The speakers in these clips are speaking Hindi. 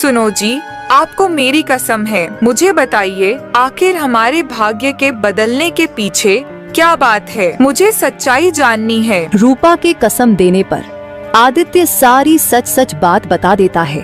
सुनो जी, आपको मेरी कसम है, मुझे बताइए आखिर हमारे भाग्य के बदलने के पीछे क्या बात है। मुझे सच्चाई जाननी है। रूपा के कसम देने पर आदित्य सारी सच सच बात बता देता है।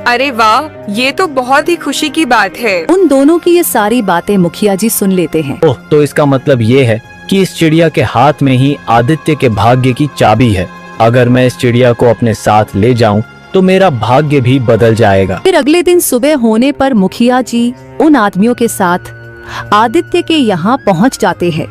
अरे वाह, ये तो बहुत ही खुशी की बात है। उन दोनों की ये सारी बातें मुखिया जी सुन लेते हैं। ओह, तो इसका मतलब ये है कि इस चिड़िया के हाथ में ही आदित्य के भाग्य की चाबी है। अगर मैं इस चिड़िया को अपने साथ ले जाऊं तो मेरा भाग्य भी बदल जाएगा। फिर अगले दिन सुबह होने पर मुखिया जी उन आदमियों के साथ आदित्य के यहाँ पहुँच जाते हैं।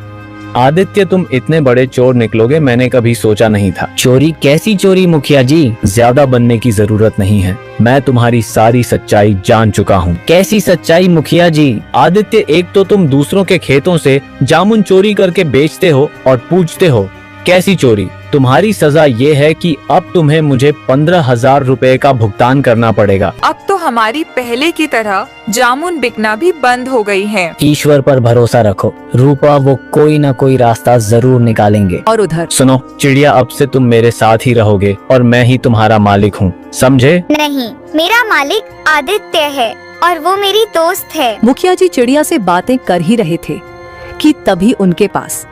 आदित्य, तुम इतने बड़े चोर निकलोगे मैंने कभी सोचा नहीं था। चोरी? कैसी चोरी मुखिया जी? ज्यादा बनने की जरूरत नहीं है, मैं तुम्हारी सारी सच्चाई जान चुका हूँ। कैसी सच्चाई मुखिया जी? आदित्य, एक तो तुम दूसरों के खेतों से जामुन चोरी करके बेचते हो और पूछते हो कैसी चोरी। तुम्हारी सजा ये है कि अब तुम्हें मुझे 15,000 रुपए का भुगतान करना पड़ेगा। अब तो हमारी पहले की तरह जामुन बिकना भी बंद हो गई है। ईश्वर पर भरोसा रखो रूपा, वो कोई ना कोई रास्ता जरूर निकालेंगे। और उधर सुनो चिड़िया, अब से तुम मेरे साथ ही रहोगे और मैं ही तुम्हारा मालिक हूँ, समझे? नहीं, मेरा मालिक आदित्य है और वो मेरी दोस्त है। मुखिया जी चिड़िया से बातें कर ही रहे थे कि तभी उनके पास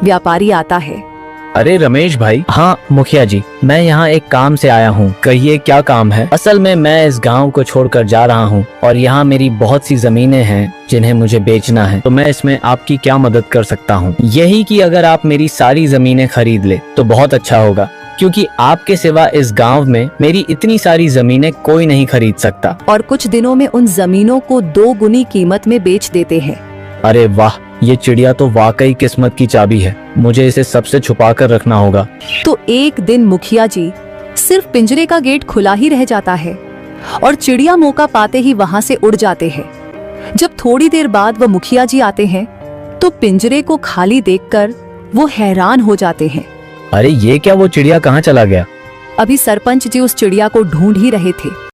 व्यापारी आता है। अरे रमेश भाई। हाँ मुखिया जी, मैं यहाँ एक काम से आया हूँ। कहिए क्या काम है? असल में मैं इस गांव को छोड़कर जा रहा हूँ और यहाँ मेरी बहुत सी जमीनें हैं जिन्हें मुझे बेचना है। तो मैं इसमें आपकी क्या मदद कर सकता हूँ? यही कि अगर आप मेरी सारी जमीनें खरीद ले तो बहुत अच्छा होगा, क्योंकि आपके सिवा इस गांव में मेरी इतनी सारी जमीनें कोई नहीं खरीद सकता। और कुछ दिनों में उन जमीनों को 2 गुनी कीमत में बेच देते हैं। अरे वाह, ये चिड़िया तो वाकई किस्मत की चाबी है। मुझे इसे सबसे छुपा कर रखना होगा। तो एक दिन मुखिया जी सिर्फ पिंजरे का गेट खुला ही रह जाता है और चिड़िया मौका पाते ही वहां से उड़ जाते हैं। जब थोड़ी देर बाद वह मुखिया जी आते हैं तो पिंजरे को खाली देखकर वो हैरान हो जाते हैं। अरे ये क्या, वो चिड़िया कहाँ चला गया? अभी सरपंच जी उस चिड़िया को ढूंढ ही रहे थे